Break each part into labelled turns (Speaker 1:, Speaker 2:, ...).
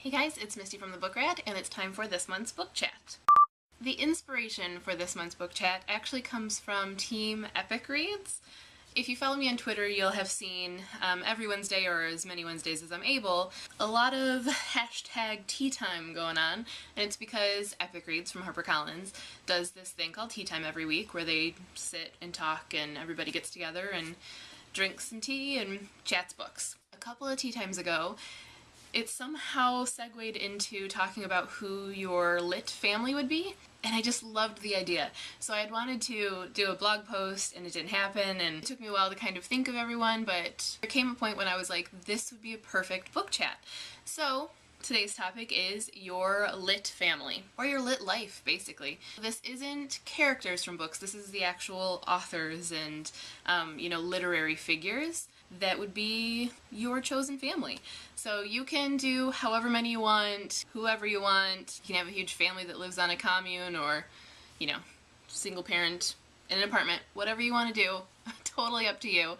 Speaker 1: Hey guys, it's Misty from the Book Rat, and it's time for this month's book chat. The inspiration for this month's book chat actually comes from Team Epic Reads. If you follow me on Twitter, you'll have seen every Wednesday, or as many Wednesdays as I'm able, a lot of hashtag tea time going on, and it's because Epic Reads from HarperCollins does this thing called Tea Time every week, where they sit and talk and everybody gets together and drinks some tea and chats books. A couple of tea times ago, it somehow segued into talking about who your lit family would be, and I just loved the idea. So I had wanted to do a blog post and it didn't happen, and it took me a while to kind of think of everyone, but there came a point when I was like, this would be a perfect book chat. So today's topic is your lit family, or your lit life, basically. This isn't characters from books, this is the actual authors and, literary figures that would be your chosen family. So you can do however many you want, whoever you want. You can have a huge family that lives on a commune, or, single parent in an apartment, whatever you want to do, totally up to you.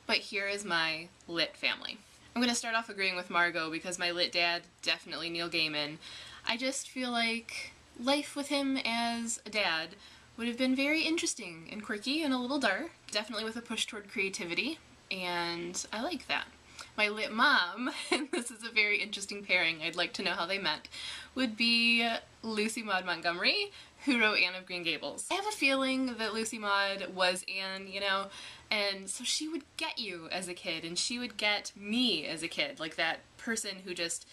Speaker 1: But here is my lit family. I'm going to start off agreeing with Margaux because my lit dad, definitely Neil Gaiman. I just feel like life with him as a dad would have been very interesting and quirky and a little dark, definitely with a push toward creativity. And I like that. My lit mom, and this is a very interesting pairing, I'd like to know how they met, would be Lucy Maud Montgomery, who wrote Anne of Green Gables. I have a feeling that Lucy Maud was Anne, and so she would get you as a kid, and she would get me as a kid, like that person who just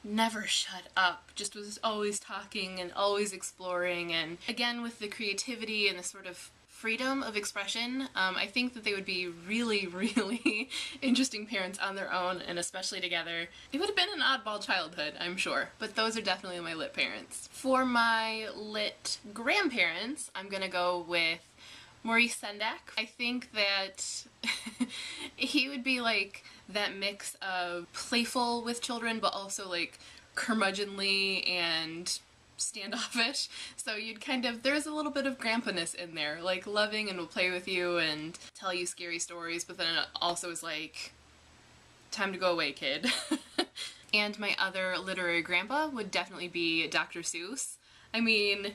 Speaker 1: never shut up, just was always talking and always exploring, and again with the creativity and the sort of freedom of expression. I think that they would be really, really interesting parents on their own, and especially together. It would have been an oddball childhood, I'm sure, but those are definitely my lit parents. For my lit grandparents, I'm gonna go with Maurice Sendak. I think that he would be like that mix of playful with children, but also like curmudgeonly and standoffish, so you'd there's a little bit of grandpa-ness in there, like loving and will play with you and tell you scary stories, but then it also is like, time to go away, kid. And my other literary grandpa would definitely be Dr. Seuss. I mean,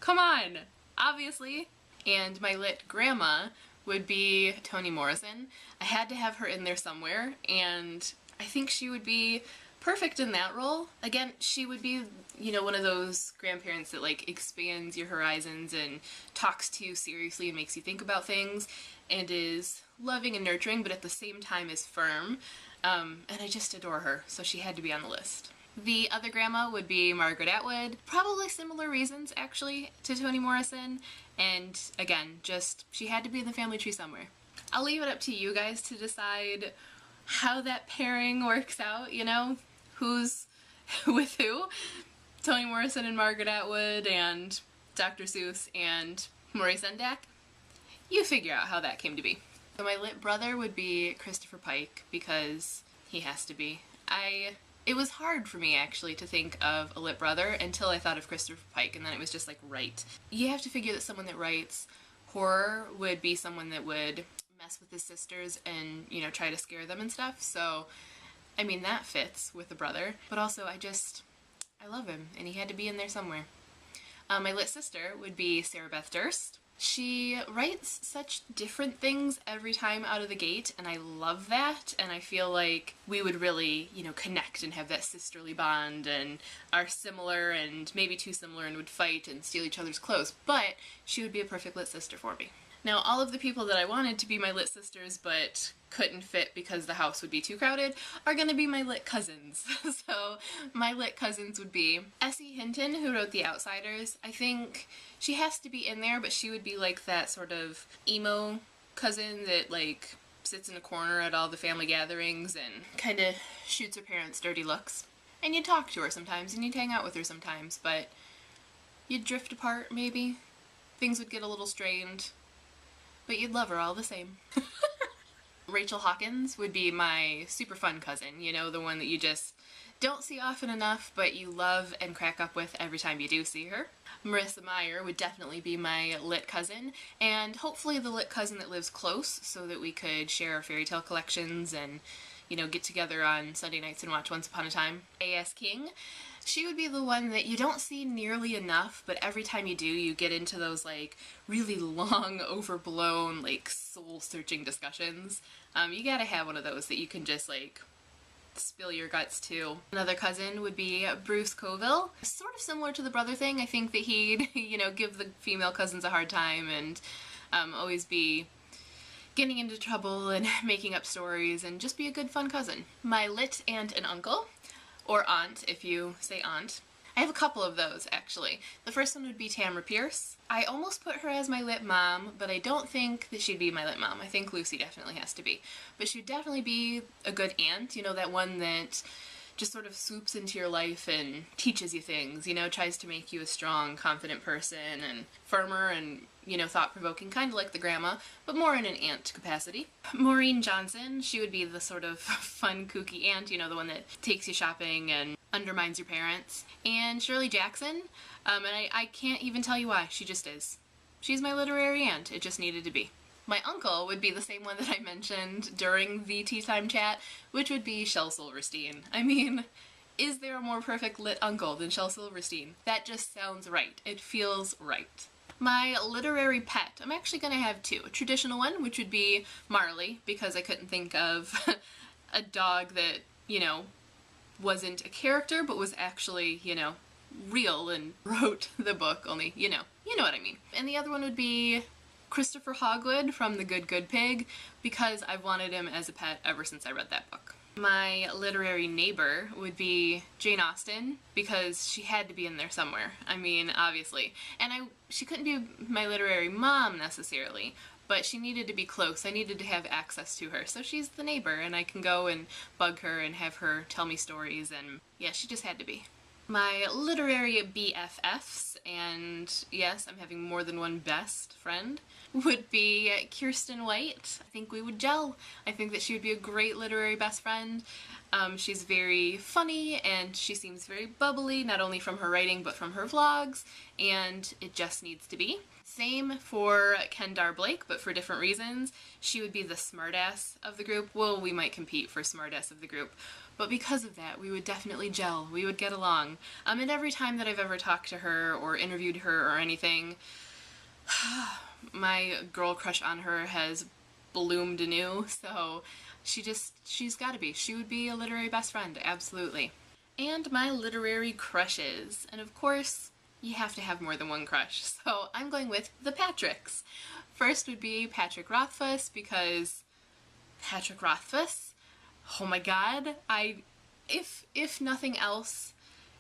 Speaker 1: come on, obviously. And my lit grandma would be Toni Morrison. I had to have her in there somewhere, and I think she would be perfect in that role. Again, she would be, one of those grandparents that like expands your horizons and talks to you seriously and makes you think about things, and is loving and nurturing, but at the same time is firm. And I just adore her, so she had to be on the list. The other grandma would be Margaret Atwood. Probably similar reasons, actually, to Toni Morrison, and again, just she had to be in the family tree somewhere. I'll leave it up to you guys to decide how that pairing works out, who's with who. Toni Morrison and Margaret Atwood and Dr. Seuss and Maurice Sendak. You figure out how that came to be. So my lit brother would be Christopher Pike, because he has to be. It was hard for me actually to think of a lit brother until I thought of Christopher Pike, and then it was just like, right. You have to figure that someone that writes horror would be someone that would mess with his sisters and, try to scare them and stuff, so I mean, that fits with the brother, but also I love him, and he had to be in there somewhere. My lit sister would be Sarah Beth Durst. She writes such different things every time out of the gate, and I love that, and I feel like we would really, connect and have that sisterly bond, and are similar and maybe too similar and would fight and steal each other's clothes, but she would be a perfect lit sister for me. Now, all of the people that I wanted to be my lit sisters but couldn't fit because the house would be too crowded are gonna be my lit cousins. So my lit cousins would be Essie Hinton, who wrote The Outsiders. I think she has to be in there, but she would be like that sort of emo cousin that like sits in a corner at all the family gatherings and kind of shoots her parents dirty looks. And you'd talk to her sometimes and you'd hang out with her sometimes, but you'd drift apart maybe. Things would get a little strained. But you'd love her all the same. Rachel Hawkins would be my super fun cousin, the one that you just don't see often enough, but you love and crack up with every time you do see her. Marissa Meyer would definitely be my lit cousin, and hopefully the lit cousin that lives close so that we could share our fairy tale collections and you know, get together on Sunday nights and watch Once Upon a Time. A.S. King. She would be the one that you don't see nearly enough, but every time you do, you get into those, like, really long, overblown, like, soul-searching discussions. You gotta have one of those that you can just, like, spill your guts to. Another cousin would be Bruce Coville. Sort of similar to the brother thing. I think that he'd, you know, give the female cousins a hard time and always be getting into trouble and making up stories and just be a good fun cousin. My lit aunt and uncle, or aunt if you say aunt. I have a couple of those, actually. The first one would be Tamara Pierce. I almost put her as my lit mom, but I don't think that she'd be my lit mom. I think Lucy definitely has to be. But she'd definitely be a good aunt, you know, that one that just sort of swoops into your life and teaches you things, you know, tries to make you a strong, confident person and firmer and, you know, thought-provoking, kind of like the grandma, but more in an aunt capacity. Maureen Johnson, she would be the sort of fun, kooky aunt, you know, the one that takes you shopping and undermines your parents. And Shirley Jackson, and I can't even tell you why, she just is. She's my literary aunt, it just needed to be. My uncle would be the same one that I mentioned during the tea time chat, which would be Shel Silverstein. I mean, is there a more perfect lit uncle than Shel Silverstein? That just sounds right. It feels right. My literary pet, I'm actually gonna have two. A traditional one, which would be Marley, because I couldn't think of a dog that, you know, wasn't a character, but was actually, you know, real and wrote the book, only, you know what I mean. And the other one would be Christopher Hogwood from The Good Good Pig, because I've wanted him as a pet ever since I read that book. My literary neighbor would be Jane Austen, because she had to be in there somewhere. I mean, obviously. And she couldn't be my literary mom necessarily, but she needed to be close. I needed to have access to her. So she's the neighbor, and I can go and bug her and have her tell me stories, and yeah, she just had to be. My literary BFFs, and yes, I'm having more than one best friend, would be Kirsten White. I think we would gel. I think that she would be a great literary best friend. She's very funny, and she seems very bubbly, not only from her writing, but from her vlogs, and it just needs to be. Same for Kendar Blake, but for different reasons. She would be the smartass of the group. Well, we might compete for smartass of the group, but because of that, we would definitely gel. We would get along. And every time that I've ever talked to her or interviewed her or anything, my girl crush on her has bloomed anew, so she's gotta be. She would be a literary best friend, absolutely. And my literary crushes. And of course, you have to have more than one crush, so I'm going with the Patricks. First would be Patrick Rothfuss, because Patrick Rothfuss, oh my god, if nothing else,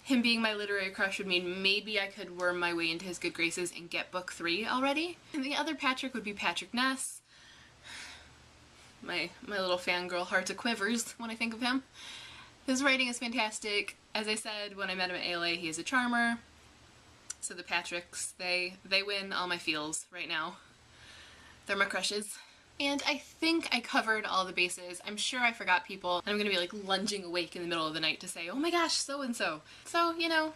Speaker 1: him being my literary crush would mean maybe I could worm my way into his good graces and get book 3 already. And the other Patrick would be Patrick Ness. My little fangirl heart quivers when I think of him. His writing is fantastic. As I said, when I met him at ALA, he is a charmer. So the Patricks, they win all my feels right now. They're my crushes. And I think I covered all the bases. I'm sure I forgot people, and I'm gonna be like lunging awake in the middle of the night to say, oh my gosh, so-and-so. So, you know,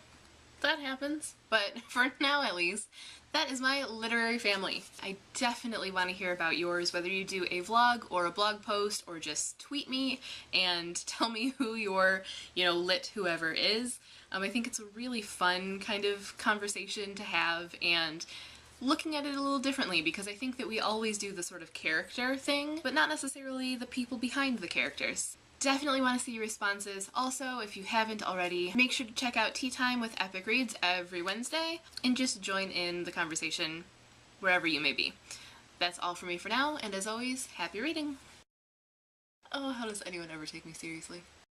Speaker 1: that happens. But for now, at least, that is my literary family. I definitely want to hear about yours, whether you do a vlog or a blog post or just tweet me and tell me who your, you know, lit whoever is. I think it's a really fun kind of conversation to have, and looking at it a little differently, because I think that we always do the sort of character thing, but not necessarily the people behind the characters. Definitely want to see your responses. Also, if you haven't already, make sure to check out Tea Time with Epic Reads every Wednesday, and just join in the conversation wherever you may be. That's all for me for now, and as always, happy reading! Oh, how does anyone ever take me seriously?